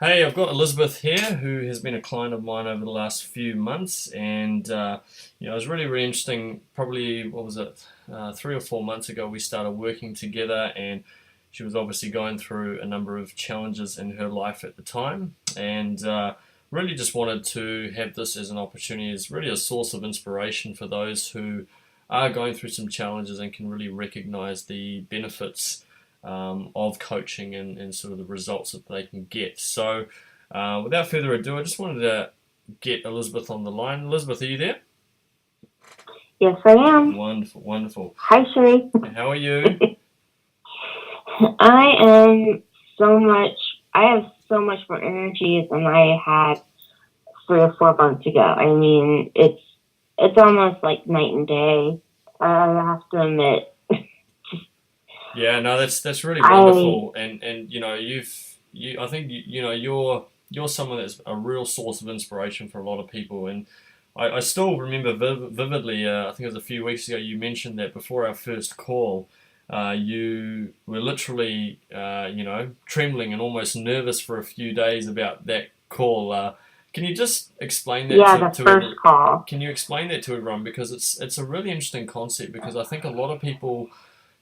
Hey, I've got Elizabeth here, who has been a client of mine over the last few months, and it was really, really interesting. Probably, what was it, 3 or 4 months ago, we started working together, and she was obviously going through a number of challenges in her life at the time, and really just wanted to have this as an opportunity, as really a source of inspiration for those who are going through some challenges and can really recognize the benefits of coaching and sort of the results that they can get. So, without further ado, I just wanted to get Elizabeth on the line. Elizabeth, are you there? Yes, I am. Wonderful, wonderful. Hi, Sherry. How are you? I am so much. I have so much more energy than I had 3 or 4 months ago. I mean, it's almost like night and day. I have to admit. Yeah, no, that's really I wonderful, and I think you're someone that's a real source of inspiration for a lot of people, and I still remember vividly. I think it was a few weeks ago. You mentioned that before our first call, you were literally trembling and almost nervous for a few days about that call. Can you just explain that yeah, to the to first everyone? call. Can you explain that to everyone because it's a really interesting concept because I think a lot of people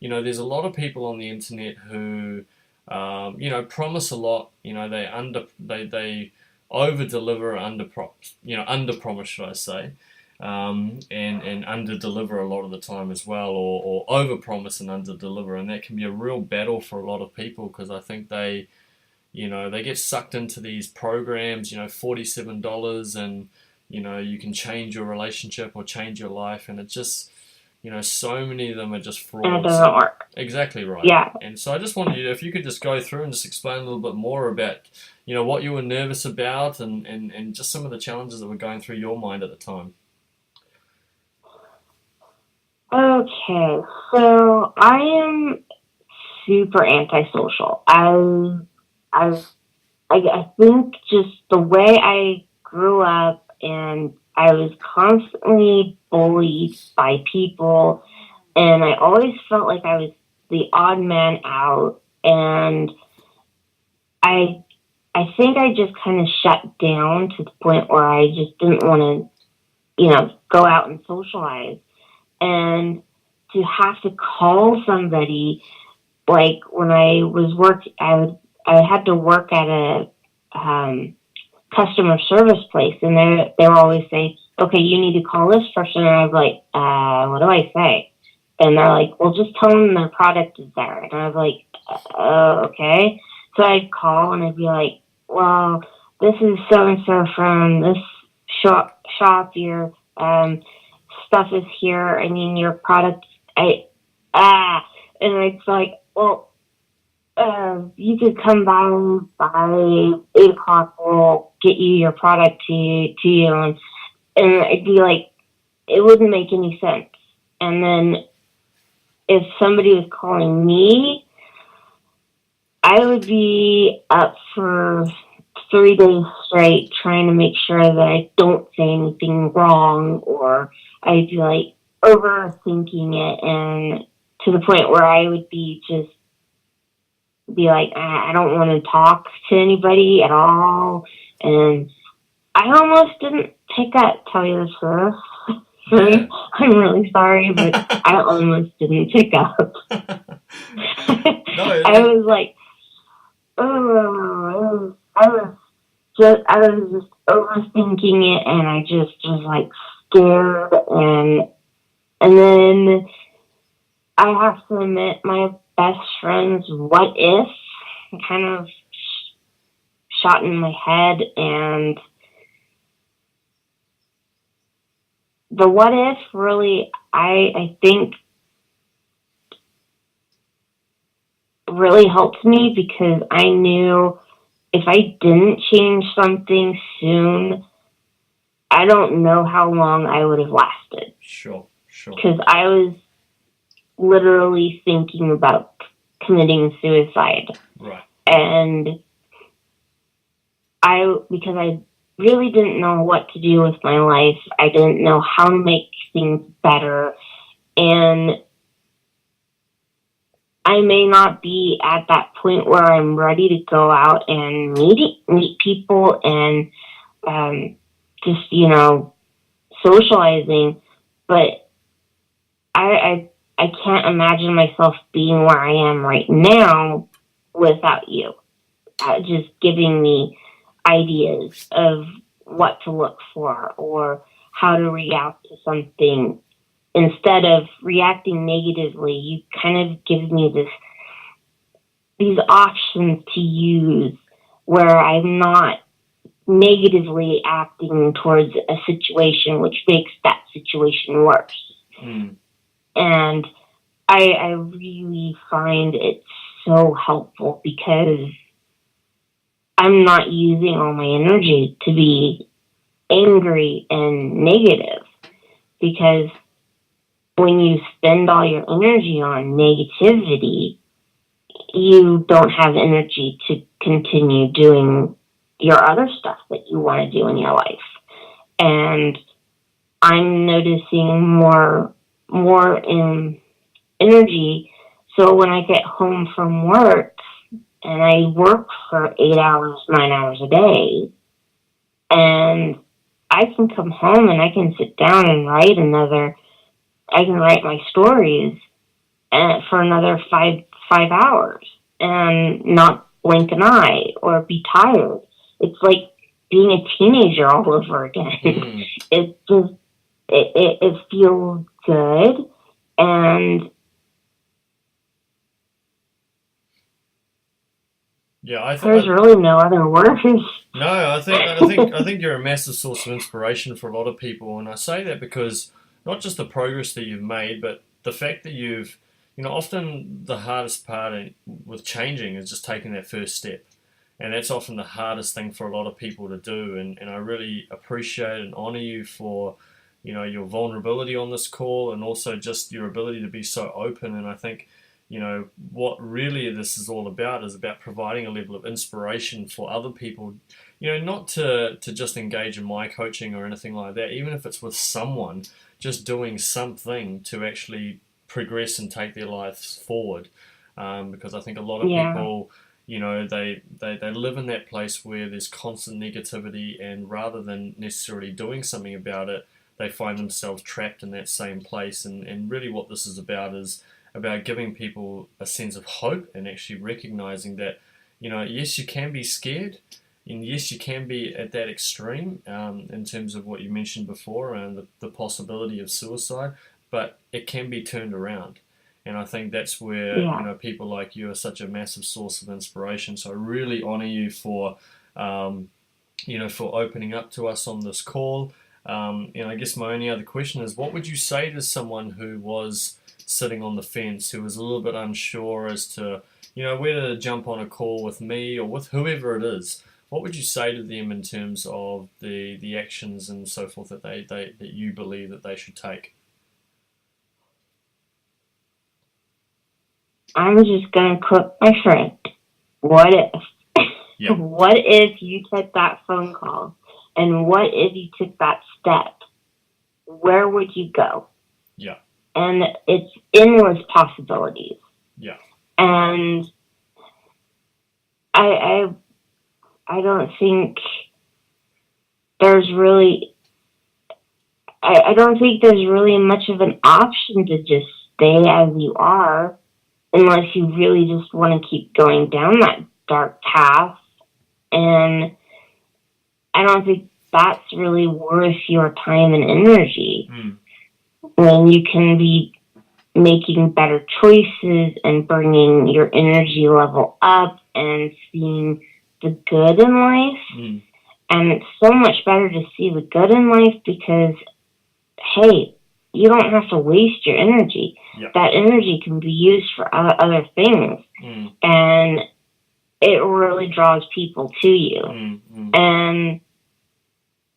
there's a lot of people on the internet who, promise a lot. They over deliver, under promise, should I say, and under deliver a lot of the time as well, or over promise and under deliver, and that can be a real battle for a lot of people because I think they get sucked into these programs, $47, and you can change your relationship or change your life, and it just so many of them are just And it frauds. doesn't work. Exactly right. Yeah. And so I just wanted you, if you could just go through and just explain a little bit more about, what you were nervous about and just some of the challenges that were going through your mind at the time. Okay, so I am super antisocial. I I think just the way I grew up and I was constantly bullied by people and I always felt like I was the odd man out and I I think I just kind of shut down to the point where I just didn't want to, go out and socialize and to have to call somebody like when I was I had to work at a um, customer service place, and they were always saying, "Okay, you need to call this person," and I was like, "What do I say?" And they're like, "Well, just tell them their product is there," and I was like, "Okay." So I'd call and I'd be like, "Well, this is so and so from this shop. Your stuff is here. I mean, your product. I ah." And it's like, well, you could come by 8 o'clock. We'll get you your product to you, and it'd be like it wouldn't make any sense. And then if somebody was calling me, I would be up for 3 days straight trying to make sure that I don't say anything wrong, or I'd be like overthinking it, and to the point where I would be like, I don't want to talk to anybody at all. And I almost didn't pick up, tell you the truth. Yeah. I'm really sorry, but I almost didn't pick up. No, I was like, oh, I was just overthinking it, and I just was like scared, and then I have to admit, my best friend's what if kind of shot in my head, and the what if really, I think, really helped me because I knew if I didn't change something soon, I don't know how long I would have lasted sure, sure. because I was literally thinking about committing suicide. Right. And because I really didn't know what to do with my life, I didn't know how to make things better. And I may not be at that point where I'm ready to go out and meet people and just socializing, but I can't imagine myself being where I am right now without you. Just giving me ideas of what to look for or how to react to something. Instead of reacting negatively, you kind of give me these options to use where I'm not negatively acting towards a situation, which makes that situation worse. Mm. And I really find it so helpful because I'm not using all my energy to be angry and negative. Because when you spend all your energy on negativity, you don't have energy to continue doing your other stuff that you want to do in your life. And I'm noticing more in energy. So when I get home from work and I work for 8 hours, 9 hours a day, and I can come home and I can sit down and I can write my stories for another five hours and not blink an eye or be tired. It's like being a teenager all over again. Mm. It just it feels good, and Yeah, there's really no other words. no, I think you're a massive source of inspiration for a lot of people, and I say that because not just the progress that you've made, but the fact that often the hardest part with changing is just taking that first step, and that's often the hardest thing for a lot of people to do. And I really appreciate and honor you for your vulnerability on this call, and also just your ability to be so open. And I think what really this is all about is about providing a level of inspiration for other people, not to just engage in my coaching or anything like that, even if it's with someone, just doing something to actually progress and take their lives forward. Because I think a lot of Yeah. people, they live in that place where there's constant negativity, and rather than necessarily doing something about it, they find themselves trapped in that same place. And really what this is about giving people a sense of hope, and actually recognizing that, yes, you can be scared, and yes, you can be at that extreme, in terms of what you mentioned before around the possibility of suicide, but it can be turned around. And I think that's where people like you are such a massive source of inspiration. So I really honor you for for opening up to us on this call. I guess my only other question is, what would you say to someone who was sitting on the fence, who was a little bit unsure as to whether to jump on a call with me or with whoever it is? What would you say to them in terms of the actions and so forth that that you believe that they should take? I'm just gonna quote my friend. What if? Yep. What if you took that phone call? And what if you took that step? Where would you go? Yeah. And it's endless possibilities. Yeah. And I don't think there's really I don't think there's really much of an option to just stay as you are, unless you really just want to keep going down that dark path. And I don't think that's really worth your time and energy. When you can be making better choices and bringing your energy level up and seeing the good in life. And it's so much better to see the good in life because, hey, you don't have to waste your energy. Yep. That energy can be used for other things. And it really draws people to you. And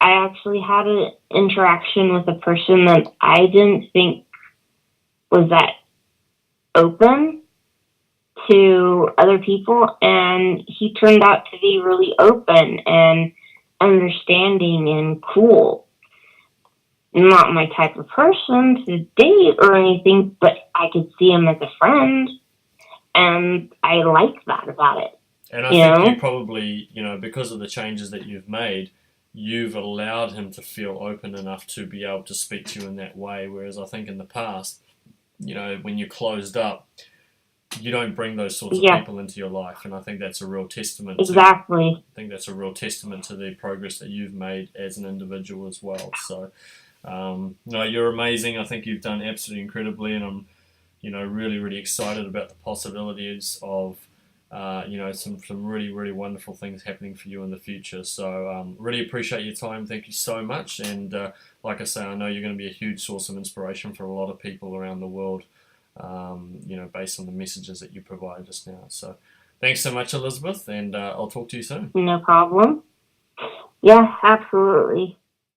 I actually had an interaction with a person that I didn't think was that open to other people, and he turned out to be really open and understanding and cool. Not my type of person to date or anything, but I could see him as a friend. and I like that about it. And I You think you know? probably, because of the changes that you've made, you've allowed him to feel open enough to be able to speak to you in that way. Whereas I think in the past, when you're closed up, you don't bring those sorts of Yeah, people into your life. And I think that's a real testament to exactly. the progress that you've made as an individual as well. So, no, you're amazing. I think you've done absolutely incredibly, and I'm, really, really excited about the possibilities of, some really, really wonderful things happening for you in the future. So, really appreciate your time. Thank you so much. And like I say, I know you're going to be a huge source of inspiration for a lot of people around the world. Based on the messages that you provided us now. So, thanks so much, Elizabeth, and I'll talk to you soon. No problem. Yeah, absolutely.